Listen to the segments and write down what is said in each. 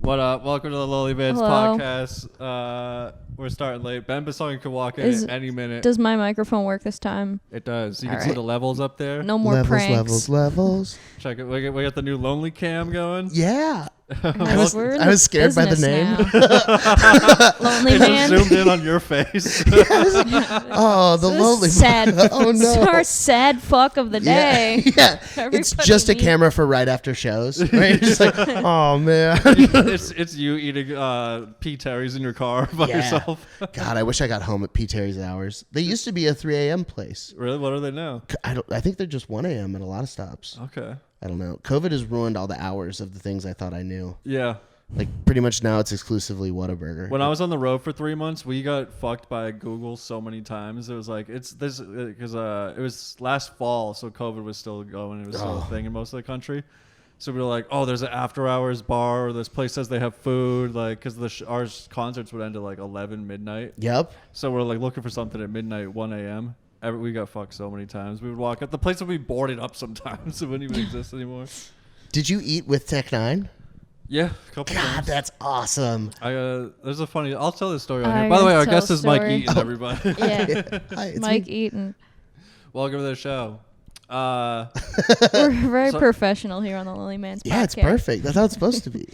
What up? Welcome to the LonelyMans podcast. We're starting late. Ben Basong can walk in at any minute. Does my microphone work this time? It does. You can see the levels up there. No more pranks. Levels. Check it. We got the new Lonely Cam going. Yeah. I was scared by the name. Lonely Man. Zoomed in on your face. Oh, the lonely sad. Oh no. It's our sad fuck of the day. Yeah. It's just a camera for right after shows. Right? It's just like, oh man. it's you eating P. Terry's in your car by yourself. God, I wish I got home at P. Terry's hours. They used to be a 3 a.m. place. Really? What are they now? I think they're just 1 a.m. at a lot of stops. Okay. I don't know. COVID has ruined all the hours of the things I thought I knew. Yeah. Like pretty much now it's exclusively Whataburger. When I was on the road for 3 months, we got fucked by Google so many times. It was like it's this because it was last fall, so COVID was still going. It was still a thing in most of the country. So we were like, oh, there's an after hours bar. Or this place says they have food, like because our concerts would end at like 11 midnight. Yep. So we're like looking for something at midnight, 1 a.m. We got fucked so many times. We would walk up. The place would be boarded up sometimes. It wouldn't even exist anymore. Did you eat with Tech N9ne? Yeah, a couple times. God, that's awesome. There's a funny. I'll tell this story on here. By the way, our guest is Mike Eaton. Everybody. Yeah. Hi, it's Mike me. Eaton. Welcome to the show. We're very professional here on the LonelyMans podcast. Yeah, it's perfect. That's how it's supposed to be.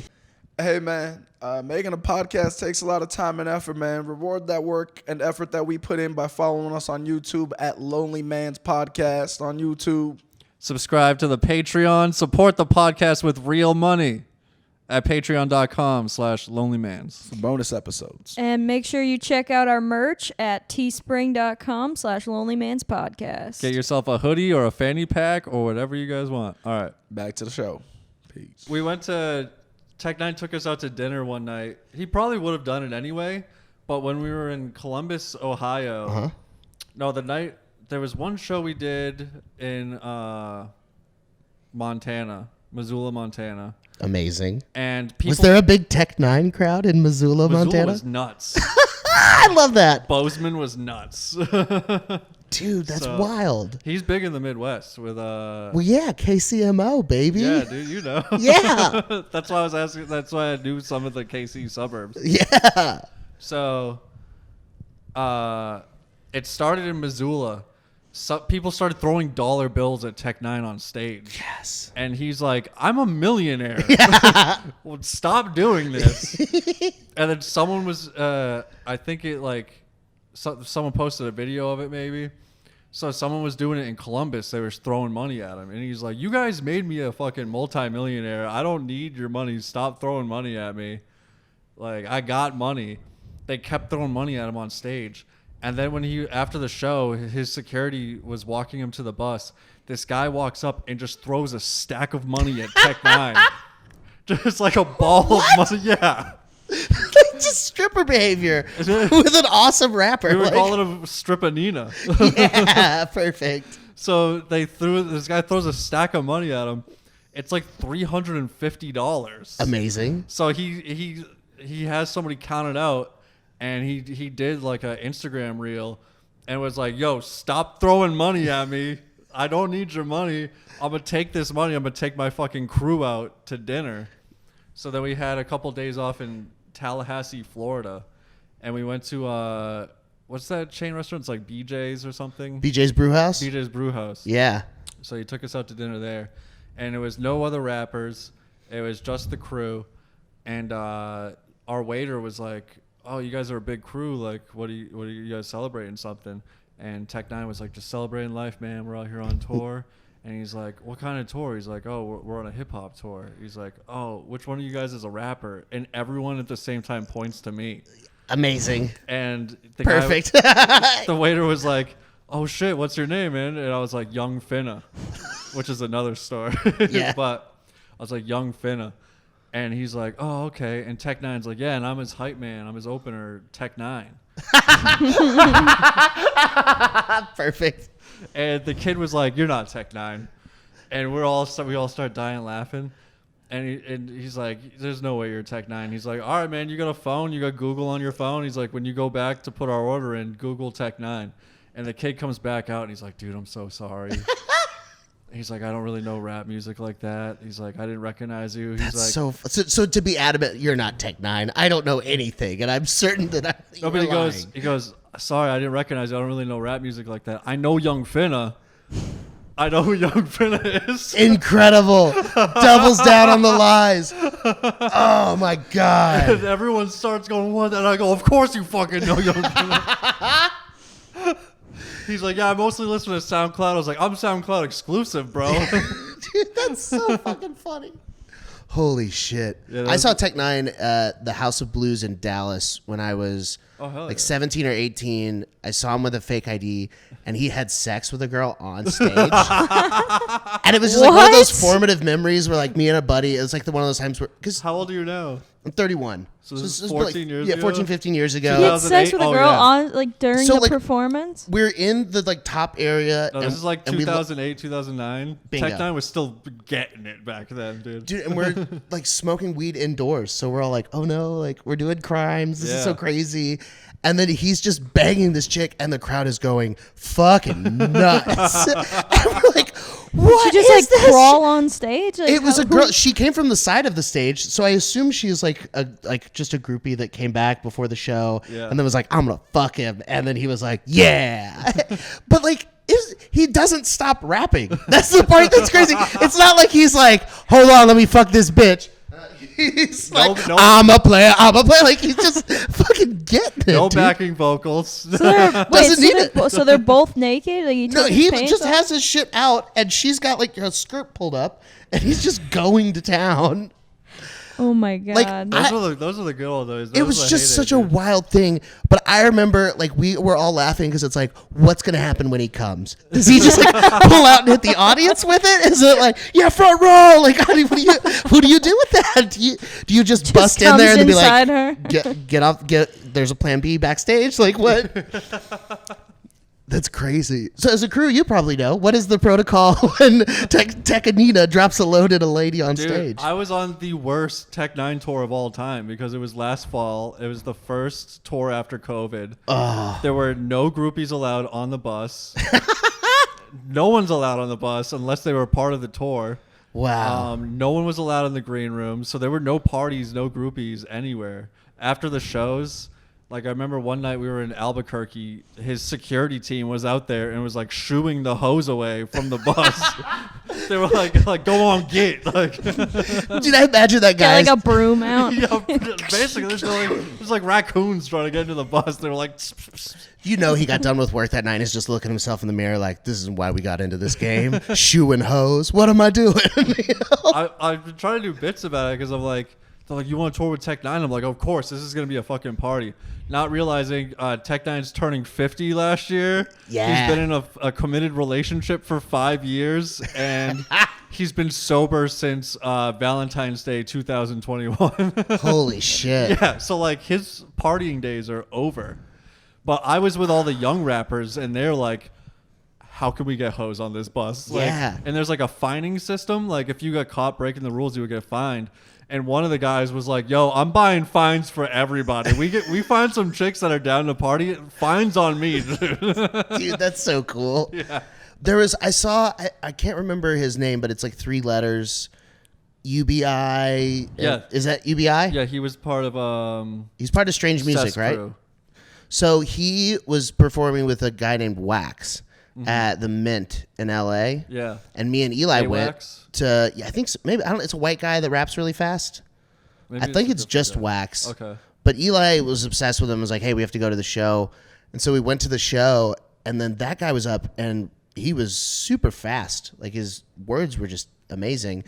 Hey, man, making a podcast takes a lot of time and effort, man. Reward that work and effort that we put in by following us on YouTube at LonelyMans Podcast on YouTube. Subscribe to the Patreon. Support the podcast with real money at patreon.com/LonelyMans. For bonus episodes. And make sure you check out our merch at teespring.com/LonelyMansPodcast. Get yourself a hoodie or a fanny pack or whatever you guys want. All right. Back to the show. Peace. We went to... Tech N9ne took us out to dinner one night. He probably would have done it anyway, but when we were in Columbus, Ohio... No, there was one show we did in Montana, Missoula, Montana. Amazing. And people, was there a big Tech N9ne crowd in Missoula, Montana? Was nuts. I love that. Bozeman was nuts. Dude, that's wild. He's big in the Midwest with Well, yeah, KCMO, baby. Yeah, dude, you know. Yeah. That's why I was asking. That's why I knew some of the KC suburbs. Yeah. So, it started in Missoula. People started throwing dollar bills at Tech N9ne on stage. Yes. And he's like, I'm a millionaire. Yeah. Well, stop doing this. And then someone was, I think it like, someone posted a video of it maybe. So someone was doing it in Columbus. They were throwing money at him. And he's like, you guys made me a fucking multimillionaire. I don't need your money. Stop throwing money at me. Like, I got money. They kept throwing money at him on stage. And then when after the show, his security was walking him to the bus. This guy walks up and just throws a stack of money at Tech N9ne. Just like a ball of money. Yeah. Just stripper behavior with an awesome rapper. We were calling him Strippanina. Yeah, perfect. So this guy throws a stack of money at him. It's like $350. Amazing. So he has somebody count it out, and he did like an Instagram reel and was like, yo, stop throwing money at me. I don't need your money. I'm going to take this money. I'm going to take my fucking crew out to dinner. So then we had a couple days off in Tallahassee, Florida, and we went to what's that chain restaurant? It's like BJ's or something. BJ's Brewhouse. BJ's Brewhouse. Yeah. So he took us out to dinner there, and it was no other rappers. It was just the crew, and our waiter was like, "Oh, you guys are a big crew. Like, what are you guys celebrating something?" And Tech N9ne was like, "Just celebrating life, man. We're out here on tour." And he's like, what kind of tour? He's like, oh, we're on a hip-hop tour. He's like, oh, which one of you guys is a rapper? And everyone at the same time points to me. Amazing. And the perfect. The waiter was like, oh, shit, what's your name, man? And I was like, Young Finna, which is another story. Yeah. But I was like, Young Finna. And he's like, oh, okay. And Tech N9ne's like, yeah, and I'm his hype man. I'm his opener, Tech N9ne. Perfect. And the kid was like, you're not Tech N9ne. And we all start dying laughing. And he's like, there's no way you're Tech N9ne. He's like, all right, man, you got a phone? You got Google on your phone? He's like, when you go back to put our order in, Google Tech N9ne. And the kid comes back out, and he's like, dude, I'm so sorry. He's like, I don't really know rap music like that. He's like, I didn't recognize you. He's That's like, so to be adamant, you're not Tech N9ne. I don't know anything, and I'm certain that no, but he goes, sorry, I didn't recognize you. I don't really know rap music like that. I know Young Finna. I know who Young Finna is. Incredible. Doubles down on the lies. Oh my God. And everyone starts going, what? And I go, of course you fucking know Young Finna. He's like, yeah, I mostly listen to SoundCloud. I was like, I'm SoundCloud exclusive, bro. Dude, that's so fucking funny. Holy shit. Yeah, I saw Tech N9ne at the House of Blues in Dallas when I was 17 or 18. I saw him with a fake ID, and he had sex with a girl on stage. And it was just like one of those formative memories where like me and a buddy, it was like one of those times where... How old are you now? I'm 31. So this is 14 years ago? Yeah, 14, 15 years ago. You had sex with a girl on like during the performance? We're in the like top area. No, this is like 2008, 2009. Bingo. Tech N9ne was still getting it back then, dude. Dude, and we're like smoking weed indoors. So we're all like, oh no, like we're doing crimes. This is so crazy. And then he's just banging this chick, and the crowd is going fucking nuts. And we're like, what? Did she just like crawl on stage? Like, it was a girl. She came from the side of the stage, so I assume she's like just a groupie that came back before the show, and then was like, I'm gonna fuck him. And then he was like, yeah. But like, he doesn't stop rapping. That's the part that's crazy. It's not like he's like, hold on, let me fuck this bitch. He's like, I'm a player. Like, he's just fucking getting it. No dude. backing vocals. So they're both naked? Like, he just has his shit out, and she's got like her skirt pulled up, and he's just going to town. Oh my God. Like, those are the good old days. It was just such a wild thing. But I remember like we were all laughing because it's like, what's going to happen when he comes? Does he just like pull out and hit the audience with it? Is it like, yeah, front row? Like, who do you do with that? Do you just bust in there and be like, her? get off, there's a plan B backstage? Like what? That's crazy. So as a crew, you probably know. What is the protocol when Tech N9ne drops a load at a lady on stage? I was on the worst Tech N9ne tour of all time because it was last fall. It was the first tour after COVID. There were no groupies allowed on the bus. No one's allowed on the bus unless they were part of the tour. Wow. No one was allowed in the green room. So there were no parties, no groupies anywhere. After the shows... Like, I remember one night we were in Albuquerque, his security team was out there and was, like, shooing the hose away from the bus. They were like, go on, get. Like, dude, I imagine that guy. Get, like, a broom out. Yeah, basically, there's like raccoons trying to get into the bus. They were like... You know he got done with work that night and is just looking himself in the mirror like, this is why we got into this game. Shoe and hose. What am I doing? You know? I've been trying to do bits about it because I'm like... They're like, you want to tour with Tech N9ne? I'm like, of course, this is going to be a fucking party. Not realizing Tech N9ne's turning 50 last year. Yeah. He's been in a committed relationship for 5 years, and he's been sober since Valentine's Day 2021. Holy shit. Yeah, so like his partying days are over. But I was with all the young rappers, and they're like, how can we get hose on this bus? Like, yeah. And there's like a fining system. Like if you got caught breaking the rules, you would get fined. And one of the guys was like, yo, I'm buying fines for everybody. We find some chicks that are down to party. Fines on me, dude. Dude, that's so cool. Yeah. I can't remember his name, but it's like 3 letters. UBI. Yeah. Is that UBI? Yeah, he was part of He's part of Strange Music, right? Crew. So he was performing with a guy named Wax at the Mint in LA. Yeah. And me and Eli went Wax? to, I think maybe, I don't know, it's a white guy that raps really fast. Maybe I think it's just Wax. Okay. But Eli was obsessed with him, was like, hey, we have to go to the show. And so we went to the show, and then that guy was up, and he was super fast. Like, his words were just amazing.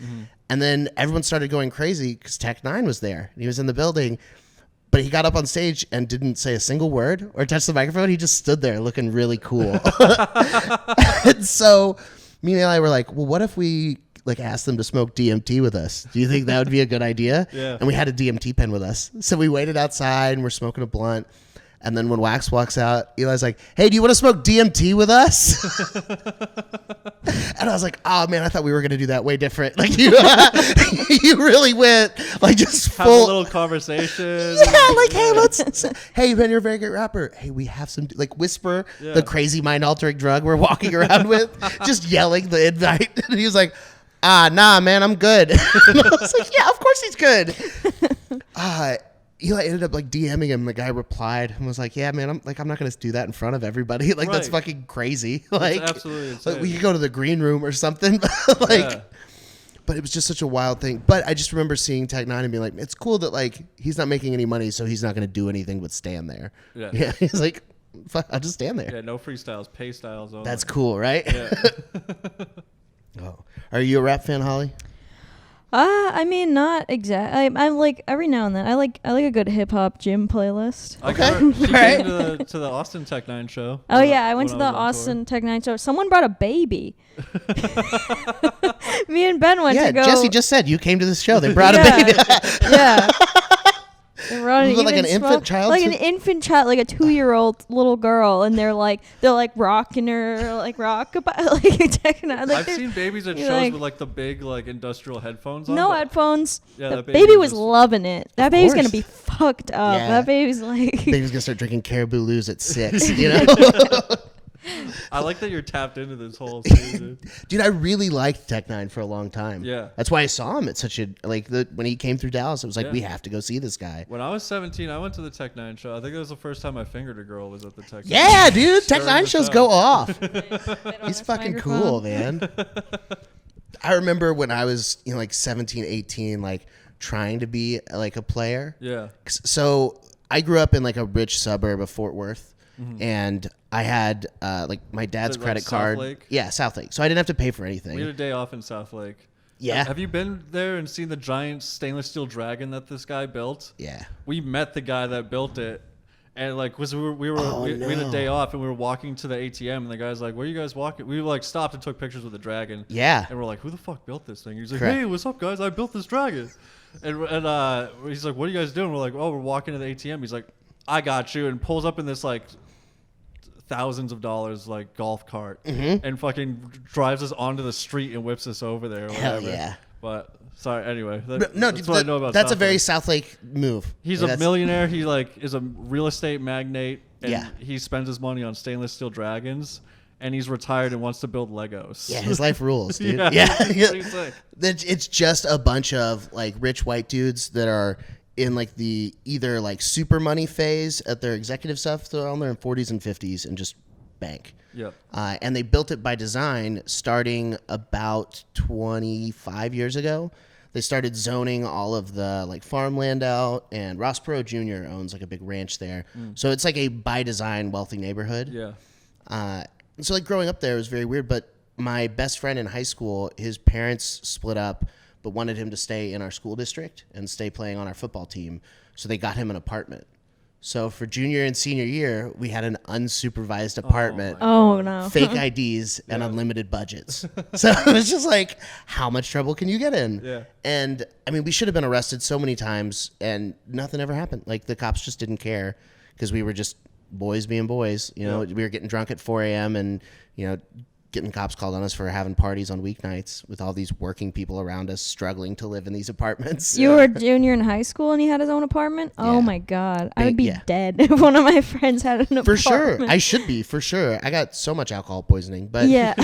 And then everyone started going crazy because Tech N9ne was there, and he was in the building. But he got up on stage and didn't say a single word or touch the microphone. He just stood there looking really cool. And so me and Eli were like, well, what if we like asked them to smoke DMT with us? Do you think that would be a good idea? Yeah. And we had a DMT pen with us. So we waited outside and we're smoking a blunt. And then when Wax walks out, Eli's like, hey, do you want to smoke DMT with us? And I was like, oh, man, I thought we were going to do that way different. Like, you really went, like, just Have full. a little conversation. Yeah, like, hey, hey, man, you're a very great rapper. Hey, we have some, like, whisper the crazy mind-altering drug we're walking around with, just yelling the invite. And he was like, nah, man, I'm good. And I was like, yeah, of course he's good. Eli ended up like DMing him. The guy replied and was like, yeah, man, I'm not going to do that in front of everybody. Like, that's fucking crazy. Like, absolutely insane. Like, we could go to the green room or something. Like, but it was just such a wild thing. But I just remember seeing Tech N9ne and being like, it's cool that like he's not making any money, so he's not going to do anything but stand there. Yeah. He's like, fuck, I'll just stand there. Yeah, no freestyles, pay styles only. That's cool, right? Yeah. Oh. Are you a rap fan, Holly? I mean, not exact. I like every now and then. I like a good hip hop gym playlist. She came to the Austin Tech N9ne show. Oh yeah, I went to the Austin Tech N9ne show. Someone brought a baby. Me and Ben went to go. Yeah, Jesse just said you came to this show. They brought a baby. Yeah. They brought like an infant child, like an infant child, like a 2-year-old little girl, and they're like rocking her, like rockabye, like Tech N9ne. Like, I've seen babies at shows with like the big like industrial headphones on. No headphones. Yeah, the baby was loving it. That baby's gonna be fucked up. Yeah. That baby's like. Baby's gonna start drinking Caribou Loos at 6. You know. I like that you're tapped into this whole season. Dude, I really liked Tech N9ne for a long time. Yeah. That's why I saw him at such a, like, when he came through Dallas, it was like, we have to go see this guy. When I was 17, I went to the Tech N9ne show. I think it was the first time I fingered a girl was at the Tech N9ne. Yeah, dude. Tech N9ne shows go off. He's fucking cool, man. I remember when I was, like 17, 18, like trying to be like a player. Yeah. So I grew up in like a rich suburb of Fort Worth. And I had like my dad's credit card. South Lake? Yeah, South Lake. So I didn't have to pay for anything. We had a day off in South Lake. Yeah. Have you been there and seen the giant stainless steel dragon that this guy built? Yeah. We met the guy that built it. And like, we had a day off and we were walking to the ATM and the guy's like, where are you guys walking? We like stopped and took pictures with the dragon. Yeah. And we're like, who the fuck built this thing? He's like, Correct. hey, what's up, guys? I built this dragon. And he's like, what are you guys doing? We're like, oh, we're walking to the ATM. He's like, I got you. And pulls up in this like thousands of dollars like golf cart and fucking drives us onto the street and whips us over there or Hell whatever. yeah. But sorry, anyway. That's what I know about that's South a very Lake. South Lake move. He's Like, a millionaire. He like is a real estate magnate and he spends his money on stainless steel dragons and he's retired and wants to build Legos. Yeah, his life rules, dude. Yeah. Pretty sick. It's just a bunch of like rich white dudes that are in like the either like super money phase at their executive stuff. They're on their 40s and 50s and just bank. Yep. And they built it by design starting about 25 years ago. They started zoning all of the like farmland out, and Ross Perot Jr. owns like a big ranch there. So it's like a by design wealthy neighborhood. Yeah. So like growing up there was very weird, but my best friend in high school, his parents split up but wanted him to stay in our school district and stay playing on our football team. So they got him an apartment. So for junior and senior year, we had an unsupervised apartment. Oh no. Fake IDs and unlimited budgets. So it was just like, how much trouble can you get in? Yeah. And I mean, we should have been arrested so many times and nothing ever happened. Like the cops just didn't care because we were just boys being boys. You know, we were getting drunk at 4 a.m. and, getting cops called on us for having parties on weeknights with all these working people around us struggling to live in these apartments. You were a junior in high school and he had his own apartment? Oh my God. I would be Yeah. dead if one of my friends had an apartment. For sure. I should be, for sure. I got so much alcohol poisoning. But Yeah.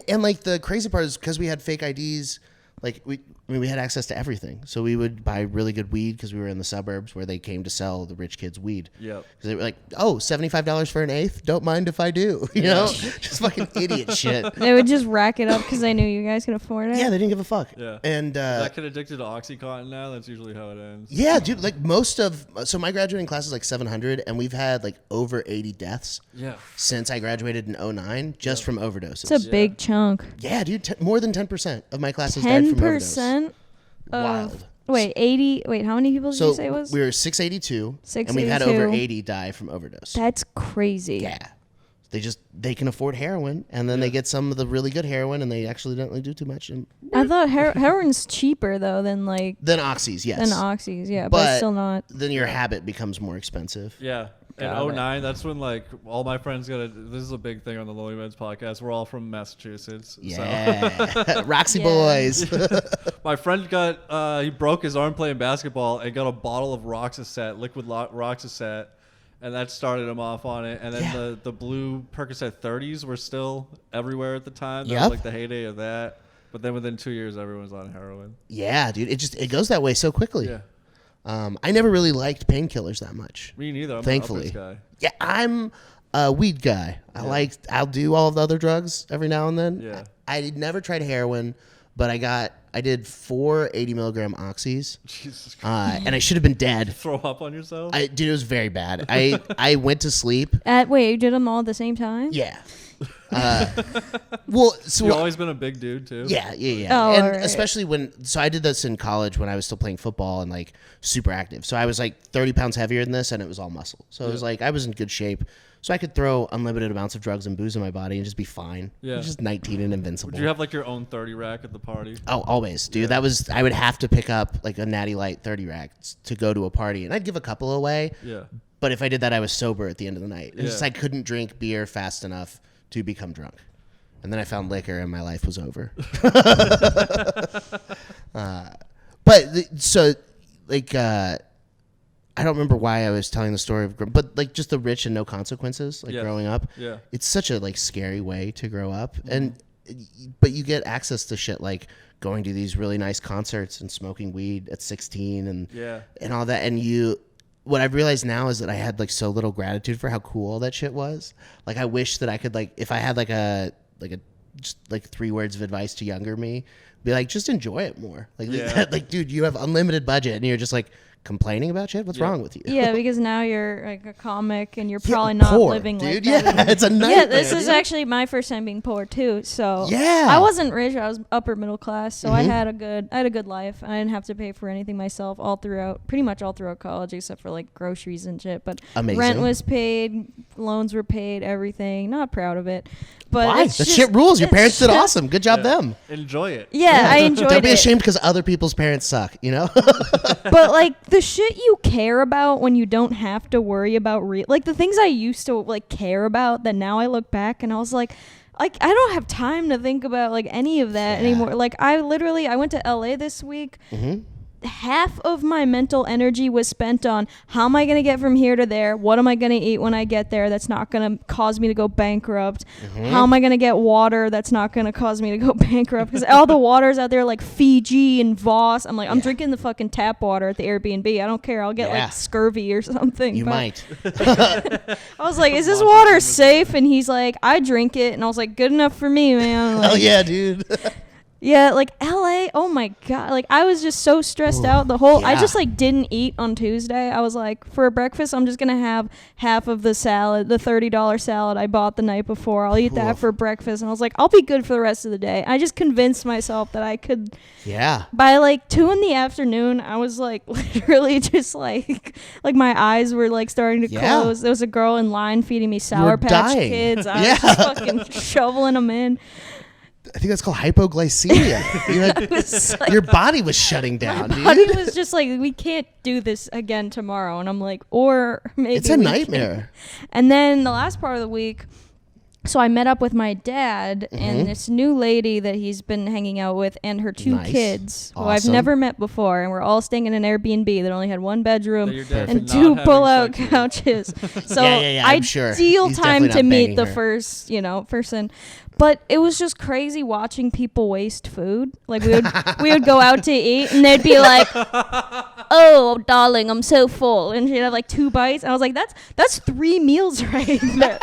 and like the crazy part is because we had fake IDs, like we had access to everything. So we would buy really good weed because we were in the suburbs where they came to sell the rich kids weed. Yep. Because they were like, oh, $75 for an eighth? Don't mind if I do. You know? Just fucking idiot shit. They would just rack it up because they knew you guys could afford it. Yeah, they didn't give a fuck. Yeah. And that kid addicted to OxyContin now. That's usually how it ends. yeah, dude, like so my graduating class is like 700 and we've had like over 80 deaths since I graduated in 2009 just from overdoses. It's a big chunk. Yeah, dude, more than 10% of my classes died from overdose. 10%? Wild. Wait, 80. Wait, how many people did you say it was? we were 682, and we've had over 80 die from overdose. That's crazy. Yeah. they can afford heroin, and then they get some of the really good heroin, and they actually don't do too much. And I thought heroin's cheaper though than oxys, yes. Than oxys, yeah, but it's still not. Then your habit becomes more expensive. Yeah. In 2009, that's when like all my friends this is a big thing on the LonelyMans podcast. We're all from Massachusetts. Yeah. Roxy boys. My friend he broke his arm playing basketball and got a bottle of Roxaset, liquid Roxaset, and that started him off on it. And then the blue Percocet 30s were still everywhere at the time. That was like the heyday of that. But then within 2 years, everyone's on heroin. Yeah, dude. It goes that way so quickly. Yeah. I never really liked painkillers that much. Me neither. I'm thankfully. an uppers guy. Yeah, I'm a weed guy. I'll do all of the other drugs every now and then. Yeah. I never tried heroin, but I did 4 80 milligram oxys. Jesus Christ. And I should have been dead. Throw up on yourself? Dude, it was very bad. I went to sleep. Wait, you did them all at the same time? Yeah. Well, so you've always been a big dude too. Yeah. Oh, and right. especially so I did this in college when I was still playing football and like super active. So I was like 30 pounds heavier than this, and it was all muscle. So it was like I was in good shape. So I could throw unlimited amounts of drugs and booze in my body and just be fine. Yeah. I was just 19 and invincible. Would you have like your own 30 rack at the party? Oh, always, dude. I would have to pick up like a Natty Light 30 rack to go to a party, and I'd give a couple away. Yeah. But if I did that, I was sober at the end of the night. It's just Yeah. I couldn't drink beer fast enough to become drunk. And then I found liquor, and my life was over. I don't remember why I was telling the story of, but like just the rich and no consequences, like growing up. Yeah. It's such a like scary way to grow up, but you get access to shit like going to these really nice concerts and smoking weed at 16 and all that. And what I've realized now is that I had like so little gratitude for how cool all that shit was. Like I wish that I could like, if I had like a just like 3 words of advice to younger me, be like, just enjoy it more. Like, like, dude, you have unlimited budget and you're just like complaining about shit. What's wrong with you? Yeah, because now you're like a comic and you're probably not poor, living dude. like that. Yeah, it's a nightmare. Yeah, this is actually my first time being poor too. So Yeah. I wasn't rich. I was upper middle class. So I had a good life. I didn't have to pay for anything myself pretty much all throughout college, except for like groceries and shit. But Amazing. rent was paid, loans were paid, everything. Not proud of it. But Why? it's That just- shit rules. Your parents did it's- awesome. Good job, them. Enjoy it. Yeah, I enjoyed it. Don't be ashamed because other people's parents suck, you know? But like the shit you care about when you don't have to worry about like the things I used to like care about that now I look back and I was like I don't have time to think about like any of that anymore. Like I went to LA this week. Half of my mental energy was spent on how am I going to get from here to there? What am I going to eat when I get there that's not going to cause me to go bankrupt? How am I going to get water that's not going to cause me to go bankrupt? Because all the waters out there like Fiji and Voss. I'm like, I'm drinking the fucking tap water at the Airbnb. I don't care. I'll get like scurvy or something. You But might. I was like, is this water safe? And he's like, I drink it. And I was like, good enough for me, man. Like, Hell yeah, dude. yeah, like LA, oh my god. Like I was just so stressed out the whole I yeah. just like didn't eat on Tuesday. I was like, for breakfast I'm just gonna have half of the salad, the $30 salad I bought the night before. I'll eat that for breakfast. And I was like, I'll be good for the rest of the day. I just convinced myself that I could by like 2 PM I was like literally just like my eyes were like starting to close. There was a girl in line feeding me Sour Patch dying. Kids. I was just fucking shoveling them in. I think that's called hypoglycemia. Your body was shutting down, dude. Buddy was just like, we can't do this again tomorrow. And I'm like, or maybe It's a we nightmare. can. And then the last part of the week, so I met up with my dad and this new lady that he's been hanging out with and her 2 Nice. kids who I've Awesome. never met before. And we're all staying in an Airbnb that only had 1 bedroom That your dad and for 2 not having pull-out sex with. couches. So Yeah, I'm sure. ideal He's time definitely to not meet banging the her. first, person. But it was just crazy watching people waste food. Like we would go out to eat and they'd be like, "Oh, darling, I'm so full," and she'd have like 2 bites. And I was like, "That's 3 meals right there."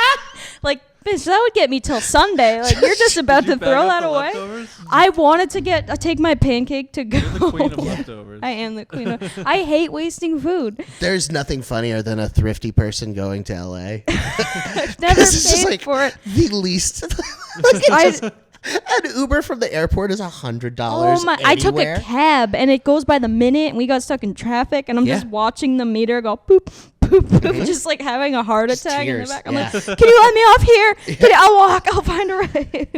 Like, bitch, that would get me till Sunday. Like you're just about Did you to bag throw up that the away. leftovers? I wanted to take my pancake to go. You're the queen of leftovers. I am the queen of. I hate wasting food. There's nothing funnier than a thrifty person going to LA. I've never It's just paid like for it. the least. An Uber from the airport is $100. Oh my! I took a cab and it goes by the minute, and we got stuck in traffic, and I'm just Yeah. watching the meter go boop, boop, just like having a heart Just attack in the tears. back. I'm Yeah. like, can you let me off here? I'll walk. I'll find a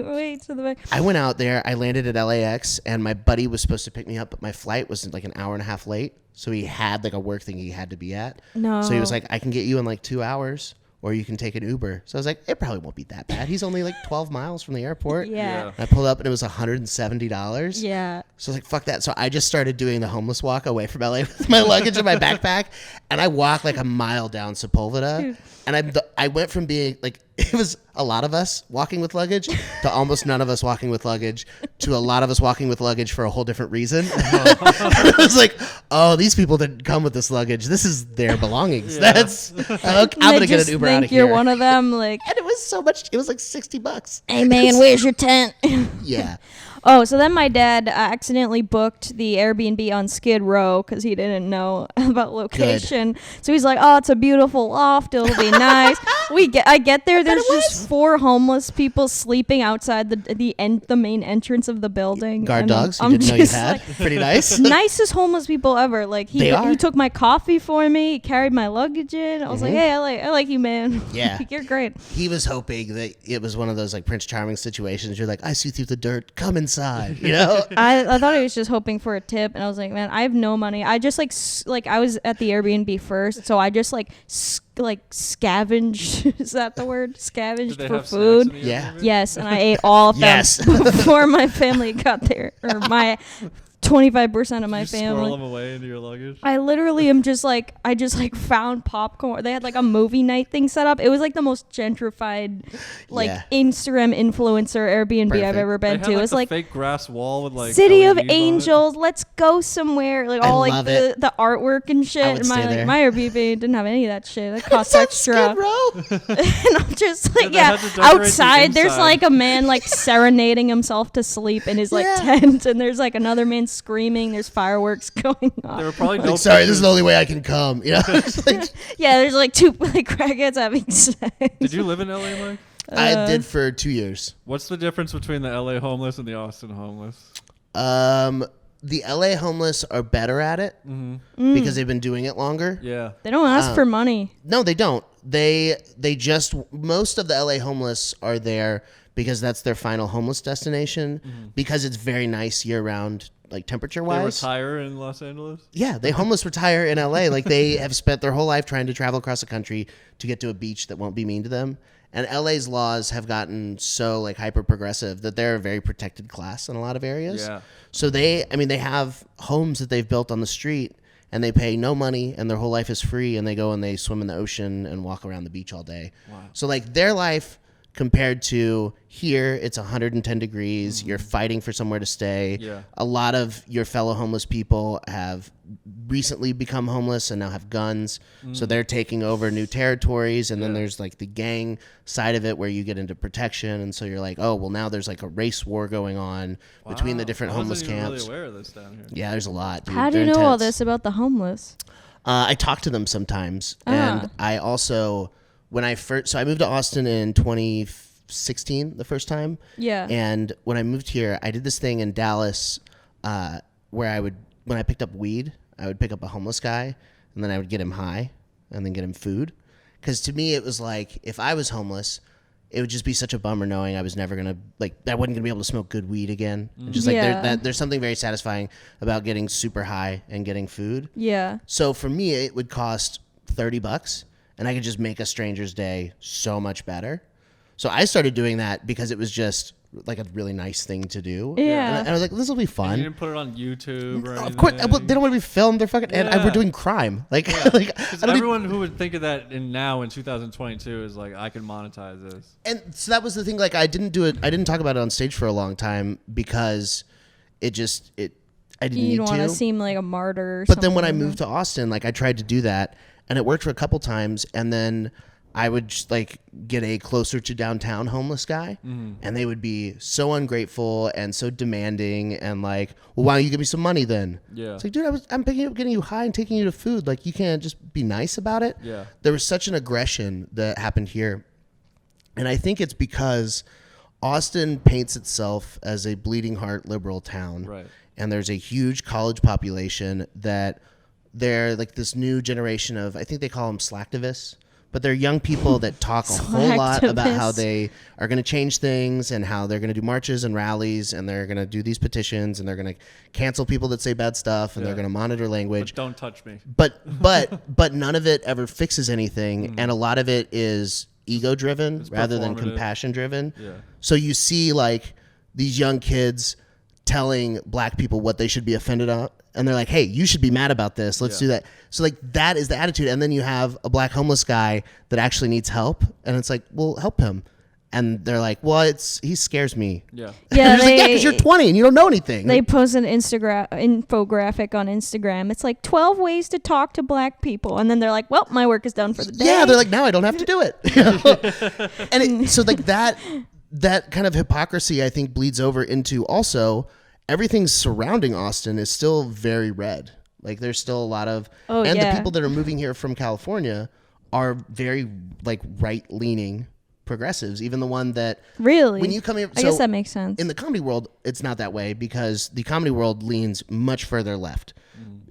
way to the back. I went out there. I landed at LAX, and my buddy was supposed to pick me up, but my flight was like an hour and a half late. So he had like a work thing he had to be at. No. So he was like, I can get you in like 2 hours, or you can take an Uber. So I was like, it probably won't be that bad. He's only like 12 miles from the airport. Yeah. And I pulled up, and it was $170. Yeah. So I was like, fuck that. So I just started doing the homeless walk away from LA with my luggage in my backpack. And I walked like a mile down Sepulveda. And I went from being like, it was a lot of us walking with luggage to almost none of us walking with luggage to a lot of us walking with luggage for a whole different reason. I was like, oh, these people didn't come with this luggage. This is their belongings. Yeah. That's, I'm going to get an Uber out of here. You're one of them. Like, And it was so much, it was like $60. hey man, where's your tent? Yeah. Oh, so then my dad accidentally booked the Airbnb on Skid Row because he didn't know about location. So he's like, "Oh, it's a beautiful loft. It'll be nice." I get there. There's just 4 homeless people sleeping outside the main entrance of the building. Guard And dogs you I'm didn't know you just had. like, Pretty nice. nicest homeless people ever. Like They are. he took my coffee for me. He carried my luggage in. I was like, "Hey, I like you, man. Yeah. You're great." He was hoping that it was one of those like Prince Charming situations. You're like, I see through the dirt. Come inside. You know? I thought he was just hoping for a tip, and I was like, man, I have no money. I just like I was at the Airbnb first, so I just like scavenged. Is that the word? Did Scavenged they for have food. snacks in the Yeah. Airbnb? Yes, and I ate all of them Yes. before my family got there, or my 25% of my Did you squirrel family. them away into your luggage? I literally am just like, I just like found popcorn. They had like a movie night thing set up. It was like the most gentrified, like Yeah. Instagram influencer Airbnb I've Perfect. ever They been had, to. like, It's the like fake grass wall with like City of LEDs on it. Angels. Let's go somewhere. Like I all like love it. the artwork and shit. I would And stay my there. my Airbnb didn't have any of that shit. It cost It's on extra. Skid Row. And I'm just like, they yeah. had to decorate the Outside, there's inside. like a man like serenading himself to sleep in his like Yeah. tent, and there's like another man screaming. There's fireworks going off. There were probably no Like, sorry, this is pictures. the only way I can come. You know? It's like, Yeah, there's like 2 like crackheads having sex. Did you live in LA, Mike? I did for 2 years. What's the difference between the LA homeless and the Austin homeless? The LA homeless are better at it because they've been doing it longer. Yeah. They don't ask for money. No, they don't. They just most of the LA homeless are there because that's their final homeless destination because it's very nice year round, like temperature They wise. retire in Los Angeles? Yeah, they homeless retire in LA. Like they have spent their whole life trying to travel across the country to get to a beach that won't be mean to them. And LA's laws have gotten so like hyper progressive that they're a very protected class in a lot of areas. Yeah. So they have homes that they've built on the street and they pay no money and their whole life is free and they go and they swim in the ocean and walk around the beach all day. Wow. So like their life compared to here, it's 110 degrees. You're fighting for somewhere to stay. Yeah. A lot of your fellow homeless people have recently become homeless and now have guns. So they're taking over new territories. And then there's like the gang side of it where you get into protection. And so you're like, oh, well, now there's like a race war going on between the different I homeless wasn't even camps. really aware of this down here. Yeah, there's a lot. Dude. How do you They're know all intense. this about the homeless? I talk to them sometimes, and I also when I first I moved to Austin in 2016 the first time. Yeah. And when I moved here, I did this thing in Dallas where when I picked up weed, I would pick up a homeless guy, and then I would get him high, and then get him food. Because to me, it was like if I was homeless, it would just be such a bummer knowing I was never gonna I wasn't gonna be able to smoke good weed again. And just like Yeah. there's something very satisfying about getting super high and getting food. Yeah. So for me, it would cost $30, and I could just make a stranger's day so much better. So I started doing that because it was just like a really nice thing to do. Yeah. And I was like, this will be You fun. didn't put it on YouTube or anything? Of course, well, they don't want to be filmed. They're fucking, and we're Yeah. doing crime. Like, like Because I don't everyone who would think of that now in 2022 is like, I can monetize this. and so that was the thing. Like, I didn't do it. I didn't talk about it on stage for a long time because I didn't You need don't to. want to seem like a martyr. Or But then when I something. moved to Austin, like I tried to do that, and it worked for a couple times, and then I would just like get a closer to downtown homeless guy, and they would be so ungrateful and so demanding, and like, well, why don't you give me some money then? Yeah. It's like, dude, I'm picking you up, getting you high, and taking you to food. Like, you can't just be nice about it. Yeah. There was such an aggression that happened here, and I think it's because Austin paints itself as a bleeding heart liberal town, Right. and there's a huge college population that they're like this new generation of, I think they call them slacktivists, but they're young people that talk a whole lot about how they are going to change things and how they're going to do marches and rallies and they're going to do these petitions and they're going to cancel people that say bad stuff and they're going to monitor language. But don't touch me. But none of it ever fixes anything, and a lot of it is ego driven rather than compassion driven. Yeah. So you see like these young kids telling black people what they should be offended at. And they're like, hey, you should be mad about this. Let's do that. So like that is the attitude. And then you have a black homeless guy that actually needs help. And it's like, well, help him. And they're like, well, he scares me. Yeah. Yeah, because you're 20 and you don't know anything. They post an infographic on Instagram. It's like 12 ways to talk to black people. And then they're like, well, my work is done for the day. Yeah, they're like, now I don't have to do it. And so like that kind of hypocrisy, I think, bleeds over into also everything surrounding Austin is still very red. Like there's still a lot of, the people that are moving here from California are very like right-leaning progressives. Even the one that when you come here, I guess that makes sense. In the comedy world, it's not that way because the comedy world leans much further left.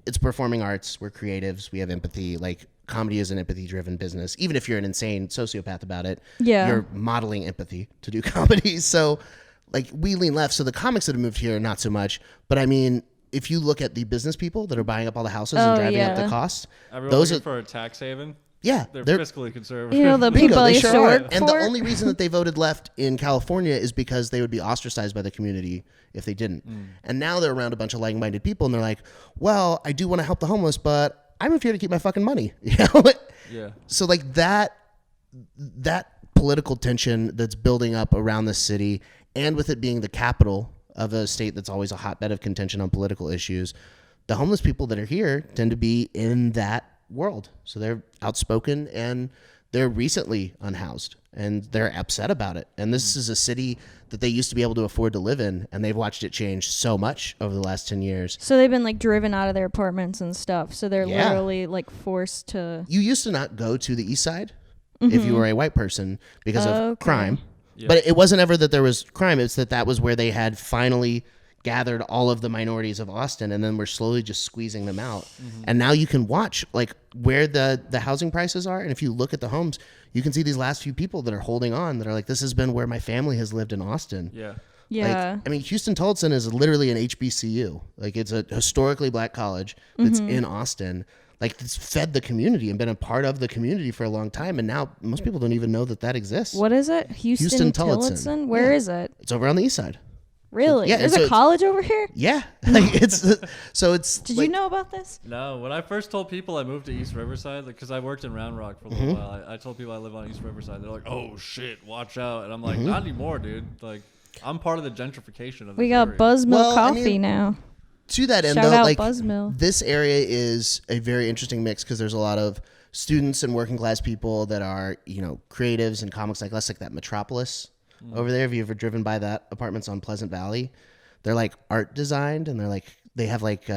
It's performing arts. We're creatives. We have empathy. Like comedy is an empathy-driven business. Even if you're an insane sociopath about it, you're modeling empathy to do comedy. So like we lean left. So the comics that have moved here, not so much. But I mean, if you look at the business people that are buying up all the houses and driving up the costs, those are for a tax haven. Yeah, they're fiscally conservative. You know, the people they used to work for. And the only reason that they voted left in California is because they would be ostracized by the community if they didn't. And now they're around a bunch of like-minded people, and they're like, well, I do want to help the homeless, but I moved here to keep my fucking money. You know? Yeah. So like that political tension that's building up around the city, and with it being the capital of a state that's always a hotbed of contention on political issues, the homeless people that are here tend to be in that world. So they're outspoken and they're recently unhoused and they're upset about it. And this is a city that they used to be able to afford to live in, and they've watched it change so much over the last 10 years. So they've been like driven out of their apartments and stuff. So they're literally like forced to. You used to not go to the east side if you were a white person because of crime. Yeah. But it wasn't ever that there was crime. It's that was where they had finally gathered all of the minorities of Austin, and then we're slowly just squeezing them out. And now you can watch like where the housing prices are. And if you look at the homes, you can see these last few people that are holding on, that are like, this has been where my family has lived in Austin. Yeah. Yeah. Like, I mean, Houston-Tillotson is literally an HBCU. Like it's a historically black college that's in Austin. Like it's fed the community and been a part of the community for a long time, and now most people don't even know that exists. What is it? Houston-Tillotson? Where is it? It's over on the east side. Really? Yeah, There's a college over here? Yeah. Like it's Did you know about this? No. When I first told people I moved to East Riverside, because I worked in Round Rock for a little while, I told people I live on East Riverside. They're like, "Oh shit, watch out!" And I'm like, "Not anymore, dude. Like, I'm part of the gentrification of." We got area. Buzzmill coffee now. To that end, Shout though, out like Buzzmill. this area is a very interesting mix because there's a lot of students and working class people that are, you know, creatives and comics, like less like that Metropolis over there. Have you ever driven by that? Apartments on Pleasant Valley? They're like art designed, and they have like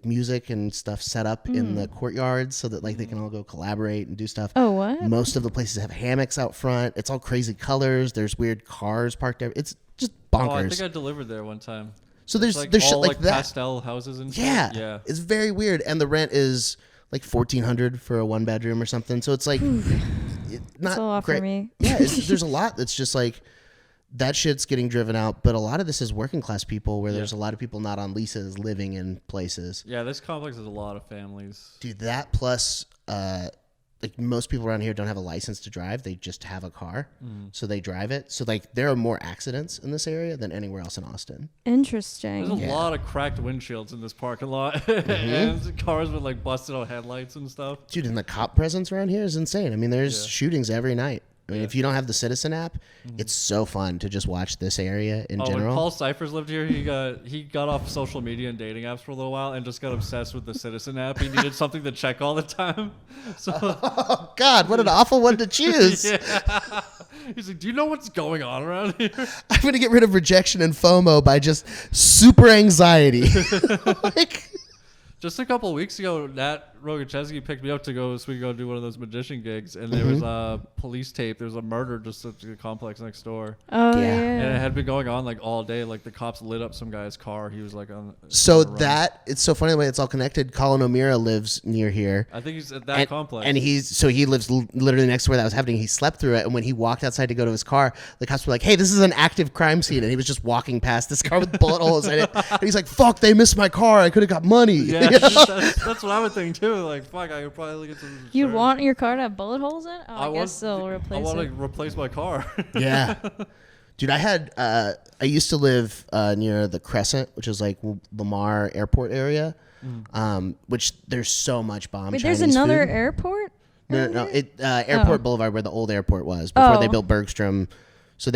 music and stuff set up in the courtyards so that like they can all go collaborate and do stuff. Oh, what? Most of the places have hammocks out front. It's all crazy colors. There's weird cars parked there. It's just bonkers. Oh, I think I delivered there one time. So there's like shit all, like that. Pastel houses and shit. Yeah, it's very weird, and the rent is like $1,400 for a 1-bedroom or something. So it's like not That's a lot great. for me. Yeah, there's a lot that's just like that shit's getting driven out. But a lot of this is working class people, where there's a lot of people not on leases living in places. Yeah, this complex has a lot of families. Dude, that plus like most people around here don't have a license to drive. They just have a car, so they drive it. So like there are more accidents in this area than anywhere else in Austin. Interesting. There's a lot of cracked windshields in this parking lot, and cars with like busted out headlights and stuff. Dude, and the cop presence around here is insane. I mean, there's shootings every night. I mean, if you don't have the Citizen app, it's so fun to just watch this area in general. When Paul Cyphers lived here, he got off social media and dating apps for a little while and just got obsessed with the Citizen app. He needed something to check all the time. So, oh God, what an awful one to choose! Yeah. He's like, "Do you know what's going on around here?" I'm gonna get rid of rejection and FOMO by just super anxiety. Just a couple of weeks ago, Nat Rogacheski picked me up to go so we could go do one of those magician gigs, and there was a police tape. There was a murder just at the complex next door. Oh Yeah. yeah. And it had been going on like all day. Like the cops lit up some guy's car. He was like on. So on the run. that it's so funny the way it's all connected. Colin O'Meara lives near here. I think he's at that complex. And he lives literally next to where that was happening. He slept through it, and when he walked outside to go to his car, the cops were like, "Hey, this is an active crime scene," and he was just walking past this car with bullet holes in it. And he's like, "Fuck, they missed my car. I could have got money." Yeah, that's what I would think too. Like, fuck, I could probably get some. You insurance. want your car to have bullet holes in it? Oh, I guess they'll I replace want it. to replace my car. Yeah. Dude, I used to live near the Crescent, which is like Lamar Airport area, which there's so much bomb Wait, Chinese there's another food. airport? No. Airport Boulevard, where the old airport was before they built Bergstrom. So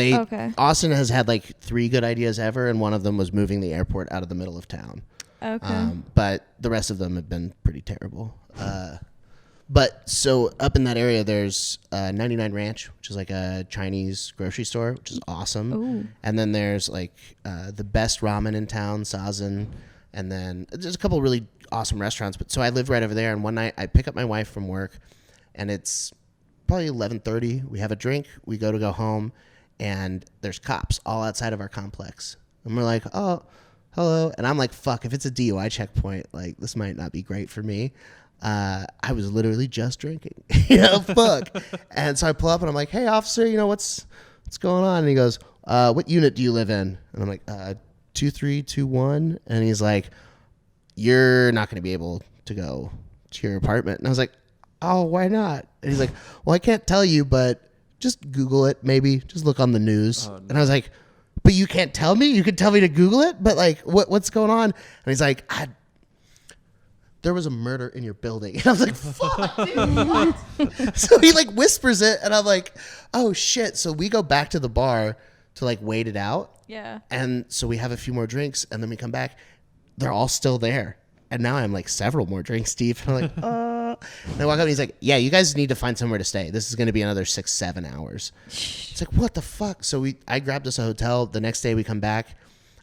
Austin has had like 3 good ideas ever, and one of them was moving the airport out of the middle of town. Okay. But the rest of them have been pretty terrible. But so up in that area, there's 99 Ranch, which is like a Chinese grocery store, which is awesome. Ooh. And then there's like the best ramen in town, Sazin. And then there's a couple really awesome restaurants. But so I live right over there. And one night I pick up my wife from work, and it's probably 11:30. We have a drink. We go home, and there's cops all outside of our complex. And we're like, oh, hello. And I'm like, fuck, if it's a DUI checkpoint, like this might not be great for me. I was literally just drinking, fuck. And so I pull up and I'm like, "Hey officer, what's going on?" And he goes, "What unit do you live in?" And I'm like, 2321. And he's like, "You're not going to be able to go to your apartment." And I was like, "Oh, why not?" And he's like, "Well, I can't tell you, but just Google it, maybe. Just look on the news." And I was like, "But you can't tell me? You can tell me to Google it? But like, what's going on?" And he's like, "There was a murder in your building." And I was like, fuck, dude, what? So he like whispers it, and I'm like, oh shit. So we go back to the bar to like wait it out. Yeah. And so we have a few more drinks, and then we come back. They're all still there. And now I'm like several more drinks deep. And I'm like, And I walk up, and he's like, "Yeah, you guys need to find somewhere to stay. This is going to be another 6-7 hours." It's like, what the fuck? So I grabbed us a hotel. The next day we come back,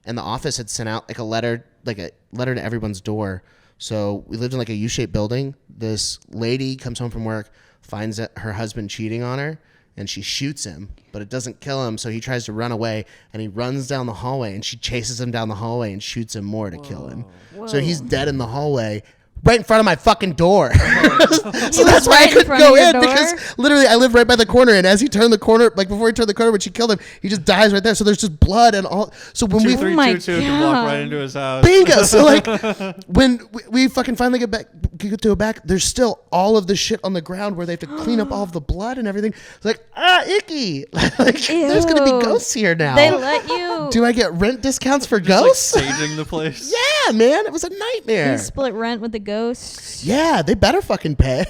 and the office had sent out like a letter to everyone's door. So we lived in like a U-shaped building. This lady comes home from work, finds that her husband cheating on her, and she shoots him, but it doesn't kill him. So he tries to run away, and he runs down the hallway, and she chases him down the hallway and shoots him more to kill him. So he's dead in the hallway, right in front of my fucking door. So that's why I couldn't go in, because literally I live right by the corner, and as he turned the corner, like before he turned the corner when she killed him, he just dies right there. So there's just blood and all. So when 2322 can walk right into his house. Bingo. So like when we fucking finally get to back, there's still all of the shit on the ground where they have to clean up all of the blood and everything. It's like, icky. Like, there's gonna be ghosts here now. They let you. Do I get rent discounts for Just ghosts? like staging the place. Yeah, man, it was a nightmare. You split rent with the ghosts. Yeah, they better fucking pay.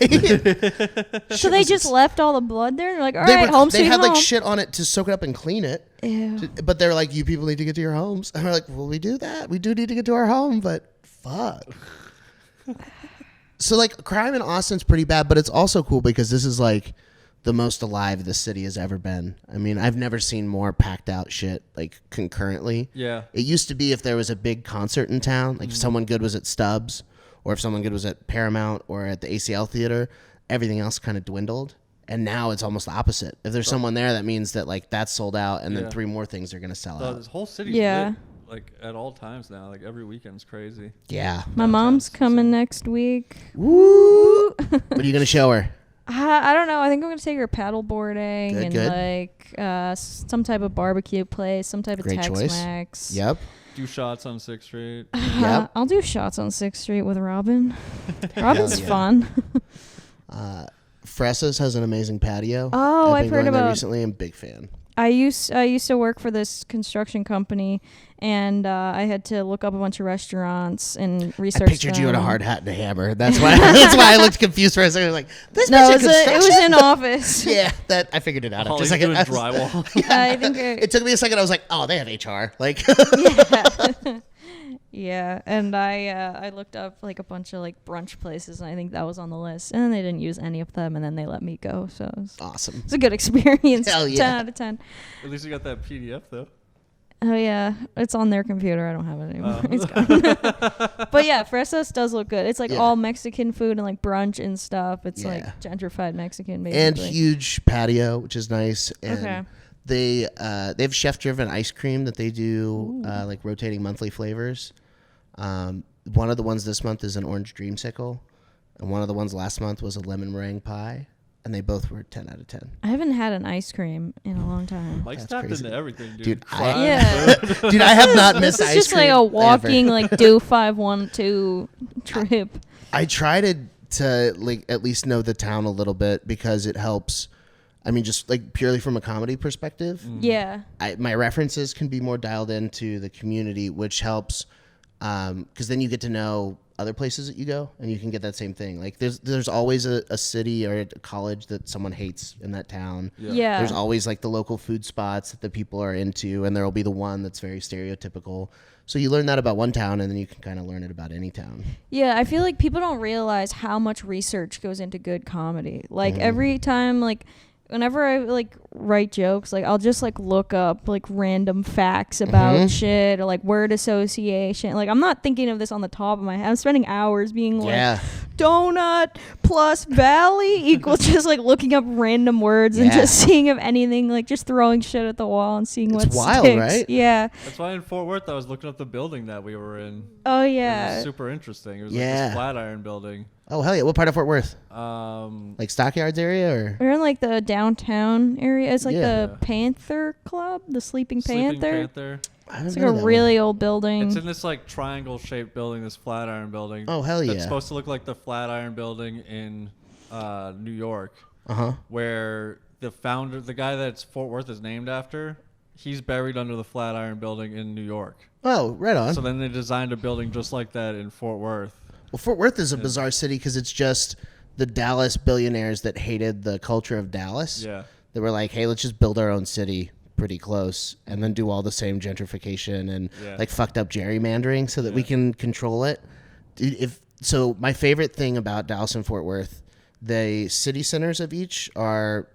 So they just left all the blood there. They're like, all right, home They sweet had home. like shit on it to soak it up and clean it. Ew. But they're like, you people need to get to your homes. And we're like, well, we do that. We do need to get to our home, but fuck. So like crime in Austin's pretty bad, but it's also cool because this is like the most alive the city has ever been. I mean, I've never seen more packed out shit like concurrently. Yeah. It used to be if there was a big concert in town, like if someone good was at Stubbs or if someone good was at Paramount or at the ACL Theater, everything else kind of dwindled. And now it's almost the opposite. If there's someone there, that means that like that's sold out, and then 3 more things are gonna sell out. This whole city's lit, like at all times now. Like every weekend's crazy. Yeah. My mom's coming next week. Woo! What are you gonna show her? I don't know. I think I'm gonna take her paddle boarding Good, and good. like some type of barbecue place, some type of Great choice. Tex-Mex. Yep. Do shots on 6th Street. Yep. I'll do shots on 6th Street with Robin. Robin's fun. Fressa's has an amazing patio. Oh, I've been heard going there about. recently. I'm a big fan. I used to work for this construction company, and I had to look up a bunch of restaurants and research. I pictured you with a them. hard hat and a hammer. That's why. That's why I looked confused for a second. Like this. No, bitch in it was construction? in office. Yeah, that I figured it out. All After a he's second. doing I was- drywall. I think It took me a second. I was like, oh, they have HR. Like. yeah, and I looked up like a bunch of like brunch places, and I think that was on the list, and then they didn't use any of them, and then they let me go. So it was Awesome. a good experience. Hell yeah. 10 out of 10. At least you got that PDF though. Oh yeah, it's on their computer. I don't have it anymore. It's gone. But yeah, Fresas does look good. It's like all Mexican food and like brunch and stuff. It's like gentrified Mexican, basically. And huge patio, which is nice. And Okay. they have chef-driven ice cream that they do like rotating monthly flavors. One of the ones this month is an orange dreamsicle, and one of the ones last month was a lemon meringue pie. And they both were 10 out of 10. I haven't had an ice cream in a long time. Mike's tapped into everything, dude. Dude, Yeah. Dude, I have not missed This ice is just cream like a walking, ever. like do 512 trip. I try to like at least know the town a little bit because it helps. I mean, just like purely from a comedy perspective. Yeah. My references can be more dialed into the community, which helps because then you get to know other places that you go and you can get that same thing. Like there's always a city or a college that someone hates in that town. Yeah. There's always like the local food spots that the people are into, and there'll be the one that's very stereotypical. So you learn that about one town, and then you can kind of learn it about any town. Yeah, I feel like people don't realize how much research goes into good comedy. Like every time, like whenever I like write jokes, like I'll just like look up like random facts about shit or like word association. Like I'm not thinking of this on the top of my head. I'm spending hours being like donut plus valley equals just like looking up random words and just seeing if anything, like just throwing shit at the wall and seeing what wild, sticks. right? Yeah. That's why in Fort Worth I was looking up the building that we were in. Oh It yeah. was super interesting. It was like this Flatiron building. Oh hell yeah! What part of Fort Worth? Like Stockyards area or? We're in like the downtown area. It's like Yeah. the Panther Club, the Sleeping Sleeping Panther. Panther. I haven't It's been like to a that really old building. It's in this like triangle-shaped building, this Flatiron building. Oh hell yeah! It's supposed to look like the Flatiron building in New York, where the founder, the guy that's Fort Worth is named after, he's buried under the Flatiron building in New York. Oh, right on. So then they designed a building just like that in Fort Worth. Well, Fort Worth is a bizarre city because it's just the Dallas billionaires that hated the culture of Dallas. Yeah. They were like, hey, let's just build our own city pretty close and then do all the same gentrification and like fucked up gerrymandering so that we can control it. Dude, so my favorite thing about Dallas and Fort Worth, the city centers of each are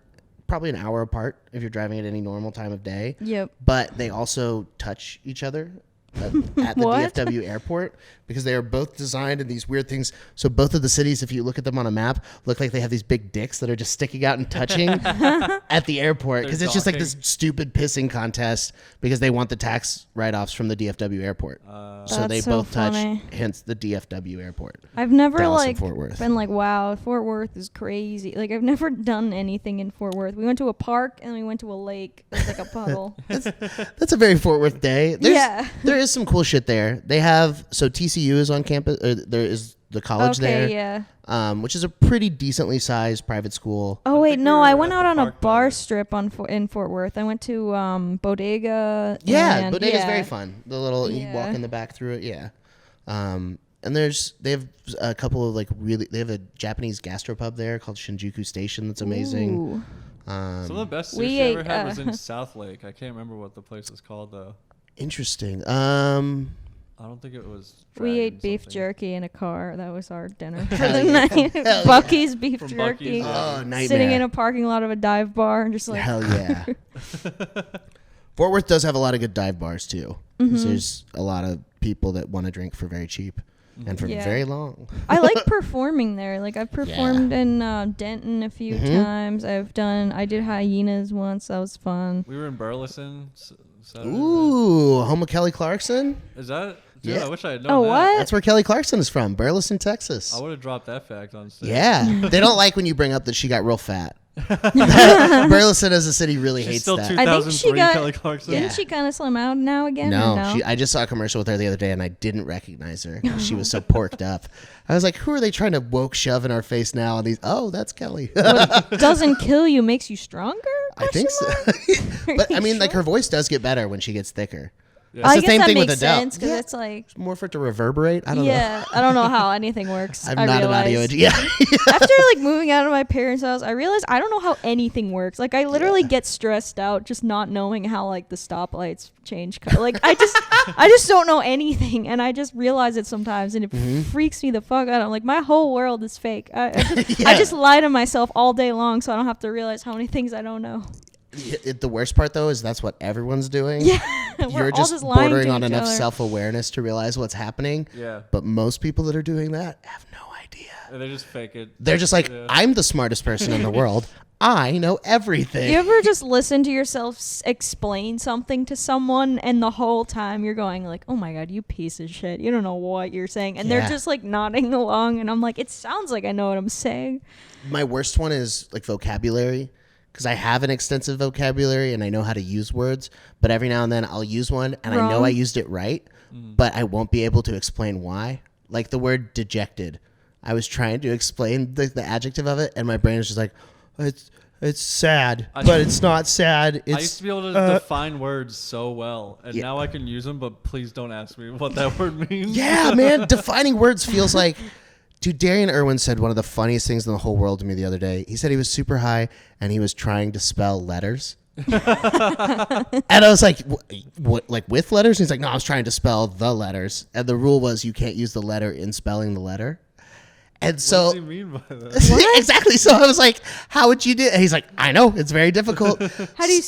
probably an hour apart if you're driving at any normal time of day. Yep. But they also touch each other at the What? DFW airport because they are both designed in these weird things. So both of the cities, if you look at them on a map, look like they have these big dicks that are just sticking out and touching at the airport because it's just like this stupid pissing contest because they want the tax write-offs from the DFW airport. So they That's so both funny. touch, hence the DFW airport. I've never Dallas and like Fort Worth. been like, wow, Fort Worth is crazy. Like I've never done anything in Fort Worth. We went to a park and we went to a lake. It was like a puddle. That's a very Fort Worth day. There is some cool shit there. They have, so TCU is on campus, or there is the college there. Yeah. Which is a pretty decently sized private school. Oh wait, think no, we were I at went the out on a park bar building. strip in Fort Worth. I went to Bodega. Yeah, and, Bodega's very fun. The little you walk Yeah. in the back through it. Yeah, and they have a couple of like they have a Japanese gastropub there called Shinjuku Station that's amazing. Ooh. Some of the best sushi We I ever ate, had was in South Lake. I can't remember what the place is called though. Interesting. I don't think it was. We Dragon ate beef something. jerky in a car. That was our dinner for Hell the yeah. night. Hell yeah. Bucky's beef From jerky. Buc-ee's, Oh, nightmare. Sitting in a parking lot of a dive bar and just like Hell yeah. Fort Worth does have a lot of good dive bars too. 'Cause there's a lot of people that want to drink for very cheap and for Yeah. very long. I like performing there. Like I've performed in Denton a few times. I did Hyenas once. That was fun. We were in Burleson. Saturday night. Ooh, home of Kelly Clarkson. Is that? Dude, Yeah. I wish I had known Oh, that. what? That's where Kelly Clarkson is from, Burleson, Texas. I would have dropped that fact on stage. Yeah, they don't like when you bring up that she got real fat. Burleson as a city really She's hates still that. 2003 got- Kelly Clarkson. Yeah. Didn't she kind of slim out now again? or No, no? I just saw a commercial with her the other day and I didn't recognize her. She was so porked up. I was like, who are they trying to woke shove in our face now? And these, oh, that's Kelly. What doesn't kill you makes you stronger? I think so. But I mean, like her voice does get better when she gets thicker. Yeah. It's I the guess same that thing with makes Adele. sense because Yeah. it's like, It's more for it to reverberate. I don't know. yeah, I don't know how anything works. I'm I not an audio realized. engineer. Yeah. After like moving out of my parents' house, I realized I don't know how anything works. Like I literally get stressed out just not knowing how like the stoplights change. Like I just don't know anything, and I just realize it sometimes, and it freaks me the fuck out. I'm like, my whole world is fake. I just lie to myself all day long, so I don't have to realize how many things I don't know. The worst part though is that's what everyone's doing. Yeah. you're all just just lying bordering to on each enough other. self-awareness to realize what's happening. Yeah. But most people that are doing that have no idea. And they just fake it. They're just like, Yeah. I'm the smartest person in the world. I know everything. You ever just listen to yourself explain something to someone and the whole time you're going like, oh my God, you piece of shit. You don't know what you're saying. And Yeah. they're just like nodding along. And I'm like, it sounds like I know what I'm saying. My worst one is like vocabulary, because I have an extensive vocabulary and I know how to use words, but every now and then I'll use one and I know Wrong. I used it right, but I won't be able to explain why. Like the word dejected. I was trying to explain the adjective of it and my brain is just like, it's sad, but it's not sad. It's, I used to be able to define words so well, and Yeah. now I can use them, but please don't ask me what that word means. yeah, man, defining words feels like... Dude, Darian Irwin said one of the funniest things in the whole world to me the other day. He said he was super high and he was trying to spell letters. And I was like, what, like with letters? And he's like, no, I was trying to spell the letters. And the rule was you can't use the letter in spelling the letter. And What so does he mean by that? exactly. So I was like, how would you do it? And he's like, I know, it's very difficult. How do you,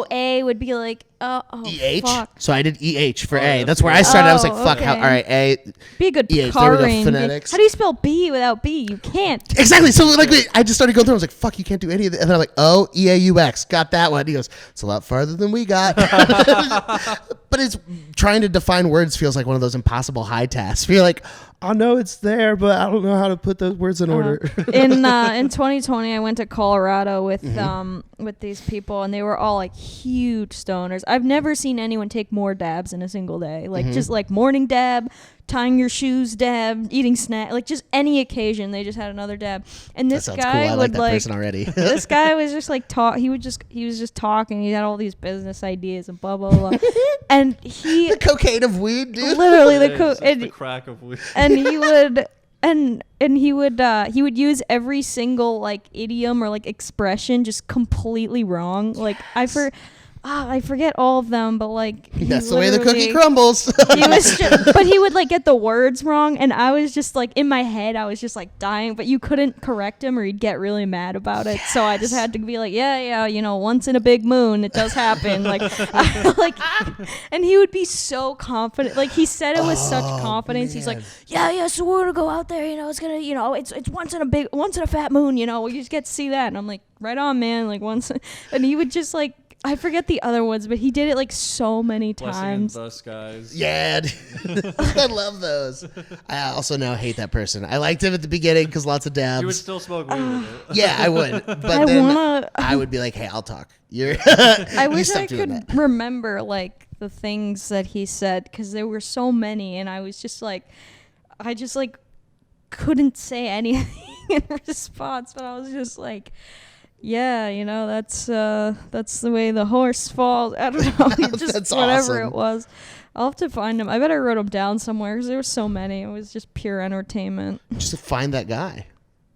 A would be like, oh, EH. fuck. So I did EH for Oh, A. yeah, That's where I started. I was like, Oh, fuck, okay. all right, A. Be a good EH, there we go, ring. phonetics. How do you spell B without B? You can't. Exactly. So like I just started going through. I was like, "Fuck, you can't do any of it." And then I'm like, "Oh, EAUX, got that one." He goes, "It's a lot farther than we got." But it's trying to define words feels like one of those impossible high tasks. You're like, "I know it's there, but I don't know how to put those words in order." In 2020, I went to Colorado with these people, and they were all like huge stoners. I've never seen anyone take more dabs in a single day. Like just like morning dab, tying your shoes dab, eating snack, like just any occasion they just had another dab. And That this sounds guy cool. I like would that like person already. this guy was just like he was just talking. He had all these business ideas and blah blah blah. And he The cocaine of weed, dude. literally It's the crack of weed. and he would and he would use every single like idiom or like expression just completely wrong. Like I forget all of them, but like That's the way the cookie literally- crumbles. He was but he would like get the words wrong, and I was just like in my head I was just like dying, but you couldn't correct him or he'd get really mad about it. So I just had to be like, yeah, you know, once in a big moon it does happen. Like and he would be so confident. Like he said it with such confidence. He's like, man. yeah, so we're gonna go out there, you know, it's gonna, you know, it's once in a fat moon, you know, we just get to see that. And I'm like, right on, man, like once. And he would just like, I forget the other ones, but he did it like so many Blessing in times. the skies. Yeah, dude. I love those. I also now hate that person. I liked him at the beginning because lots of dabs. You would still smoke weed with it. Yeah, I would. But I then wanna- I would be like, "Hey, I'll talk." You're. I you wish stop I doing could that. remember like the things that he said, because there were so many, and I was just like, I just like couldn't say anything in response, but I was just like, yeah, you know, that's the way the horse falls. I don't know, just That's whatever awesome. it was. I'll have to find him. I bet I wrote him down somewhere because there were so many. It was just pure entertainment. Just to find that guy.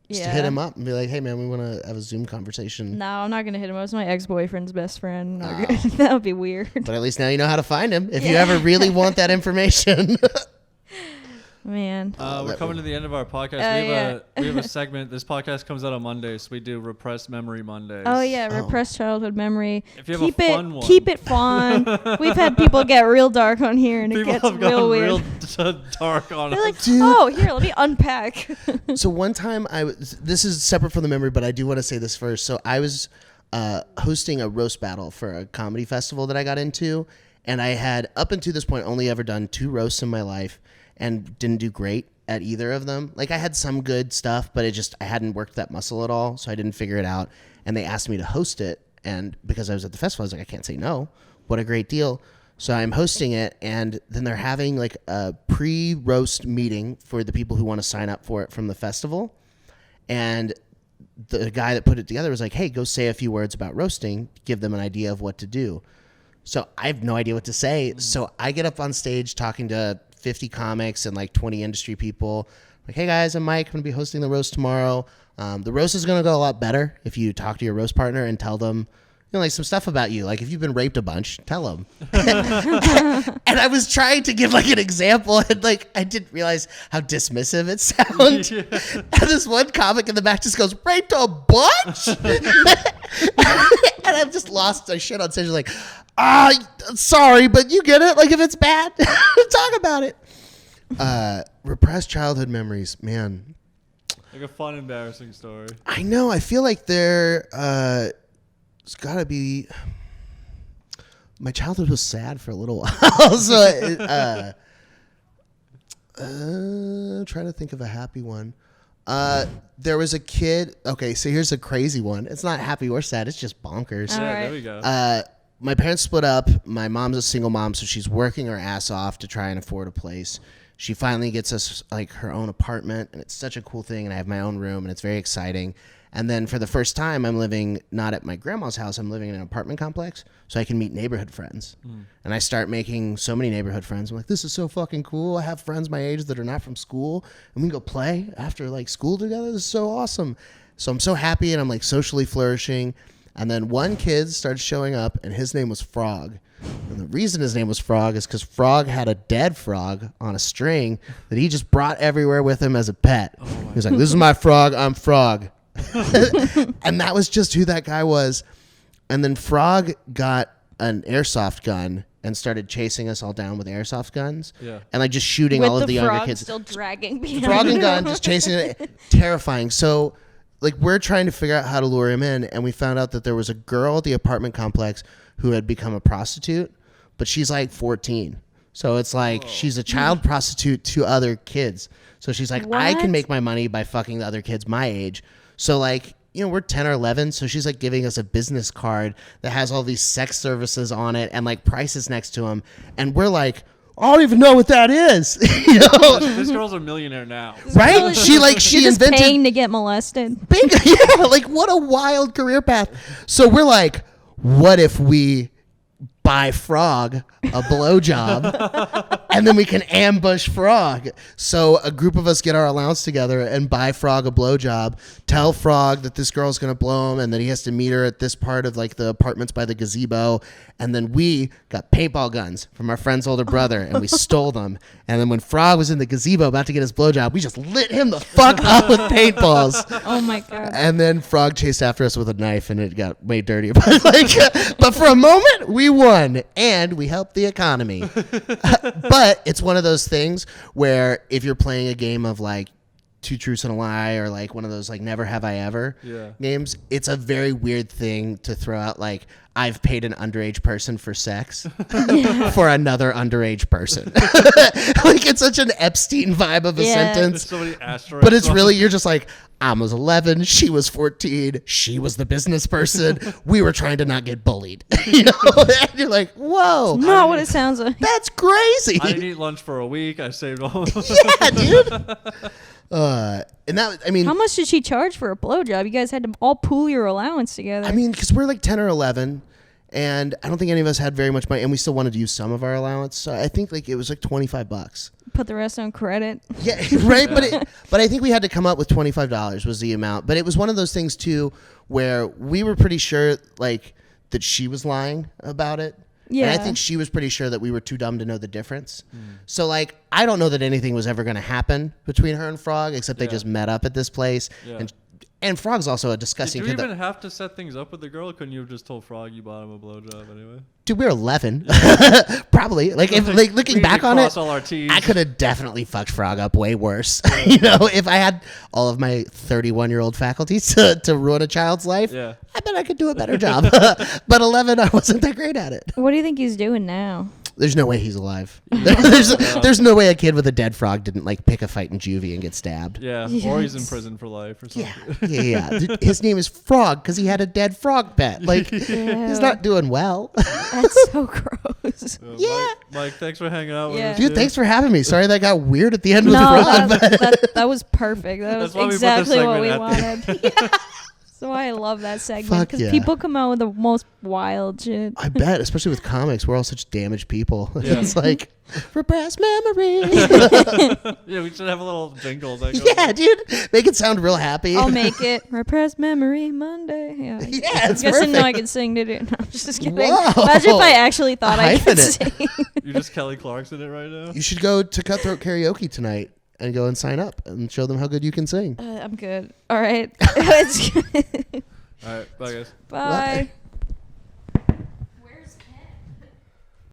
Just to Yeah. hit him up and be like, "Hey, man, we want to have a Zoom conversation." No, I'm not gonna hit him. It was my ex-boyfriend's best friend. Not Oh. gonna- that would be weird. But at least now you know how to find him if you Yeah. ever really want that information. Man. We're that coming would- to the end of our podcast. yeah. We have a segment. This podcast comes out on Monday, so we do Repressed Memory Mondays. Oh yeah, Oh. repressed childhood memory. If you have a fun one. Keep it fun. We've had people get real dark on here, and People it gets have real gone weird. real dark on They're us. like, Dude. oh, here, let me unpack. So one time this is separate from the memory, but I do want to say this first. So I was hosting a roast battle for a comedy festival that I got into, and I had up until this point only ever done 2 roasts in my life and didn't do great at either of them. Like I had some good stuff, but I hadn't worked that muscle at all, so I didn't figure it out. And they asked me to host it, and because I was at the festival, I was like, I can't say no. What a great deal. So I'm hosting it, and then they're having like a pre-roast meeting for the people who want to sign up for it from the festival. And the guy that put it together was like, hey, go say a few words about roasting, give them an idea of what to do. So I have no idea what to say. So I get up on stage talking to 50 comics and like 20 industry people. Like, hey guys, I'm Mike. I'm going to be hosting the roast tomorrow. The roast is going to go a lot better if you talk to your roast partner and tell them, like some stuff about you. Like if you've been raped a bunch, tell them. And I was trying to give like an example, and like I didn't realize how dismissive it sounds. And this one comic in the back just goes, "Raped a bunch," and I've just lost my shit on stage. Like, sorry, but you get it. Like if it's bad, talk about it. Repressed childhood memories, man. Like a fun, embarrassing story. I know. I feel like it's got to be. My childhood was sad for a little while, so trying to think of a happy one. There was a kid. Okay, so here's a crazy one. It's not happy or sad. It's just bonkers. All right. There we go. My parents split up. My mom's a single mom, so she's working her ass off to try and afford a place. She finally gets us like her own apartment, and it's such a cool thing. And I have my own room, and it's very exciting. And then for the first time, I'm living not at my grandma's house. I'm living in an apartment complex, so I can meet neighborhood friends. And I start making so many neighborhood friends. I'm like, this is so fucking cool. I have friends my age that are not from school, and we can go play after like school together. This is so awesome. So I'm so happy, and I'm like socially flourishing. And then one kid started showing up, and his name was Frog. And the reason his name was Frog is because Frog had a dead frog on a string that he just brought everywhere with him as a pet. He was like, this is my frog, I'm Frog. And that was just who that guy was. And then Frog got an airsoft gun and started chasing us all down with airsoft guns. Yeah. And like just shooting With all of the younger frog kids. still dragging behind. Frog and gun, just chasing it. Terrifying. So like we're trying to figure out how to lure him in, and we found out that there was a girl at the apartment complex who had become a prostitute, but she's like 14. So it's like she's a child prostitute to other kids. So she's like, I can make my money by fucking the other kids my age. So like, you know, we're 10 or 11. So she's like giving us a business card that has all these sex services on it and like prices next to them. And we're like, I don't even know what that is. You know? This girl's a millionaire now. Right? She You're just invented paying to get molested. bingo. Yeah, like what a wild career path. So we're like, what if we buy Frog a blowjob and then we can ambush Frog? So a group of us get our allowance together and buy Frog a blowjob, tell Frog that this girl's going to blow him and that he has to meet her at this part of like the apartments by the gazebo. And then we got paintball guns from our friend's older brother and we stole them. And then when Frog was in the gazebo about to get his blowjob, we just lit him the fuck up with paintballs. Oh my God. And then Frog chased after us with a knife and it got way dirty. But but for a moment, we won and we helped the economy. But it's one of those things where if you're playing a game of like Two Truths and a Lie or like one of those like Never Have I Ever games, it's a very weird thing to throw out like, I've paid an underage person for sex for another underage person. Like it's such an Epstein vibe of a sentence. So many asterisks. But it's really, you're just like, I was 11, she was 14, she was the business person. We were trying to not get bullied. You know? And you're like, whoa. Not what it sounds like. That's crazy. I didn't eat lunch for a week. I saved all. Yeah, dude. And that, I mean, How much did she charge for a blowjob? You guys had to all pool your allowance together. I mean, because we're like 10 or 11, and I don't think any of us had very much money, and we still wanted to use some of our allowance. So I think like it was like $25. Put the rest on credit. Yeah, right. But I think we had to come up with $25 was the amount. But it was one of those things too, where we were pretty sure like that she was lying about it. Yeah. And I think she was pretty sure that we were too dumb to know the difference. So like, I don't know that anything was ever going to happen between her and Frog, except they just met up at this place. Yeah. And Frog's also a disgusting kid. Did you kid. even have to set things up with the girl? Or couldn't you have just told Frog you bought him a blowjob anyway? Dude, we were 11. Probably. Like, if like looking back on it, I could have definitely fucked Frog up way worse. You know, if I had all of my 31-year-old faculties to ruin a child's life, I bet I could do a better job. But 11, I wasn't that great at it. What do you think he's doing now? There's no way he's alive. There's no way a kid with a dead frog didn't like pick a fight in juvie and get stabbed. Yeah, or he's in prison for life or something. Yeah. Dude, his name is Frog because he had a dead frog pet. Like, he's not doing well. That's so gross. Mike, thanks for hanging out with us. Dude, thanks for having me. Sorry that got weird at the end with No, the frog. that was perfect. That was exactly what we wanted. why I love that segment. Fuck Because yeah. people come out with the most wild shit. I bet, especially with comics, we're all such damaged people. Yeah. It's like repressed memories. Yeah, we should have a little jingle. That goes Yeah, dude, make it sound real happy. I'll make it Repressed Memory Monday. Yeah, Yeah, it's I guess I know I perfect. can sing to do. No, I'm just kidding. Whoa. Imagine if I actually thought I could Hyphen sing. You're just Kelly Clarkson it right now. You should go to Cutthroat Karaoke tonight and go and sign up and show them how good you can sing. I'm good. All right. It's good. All right, bye guys. Bye. Bye.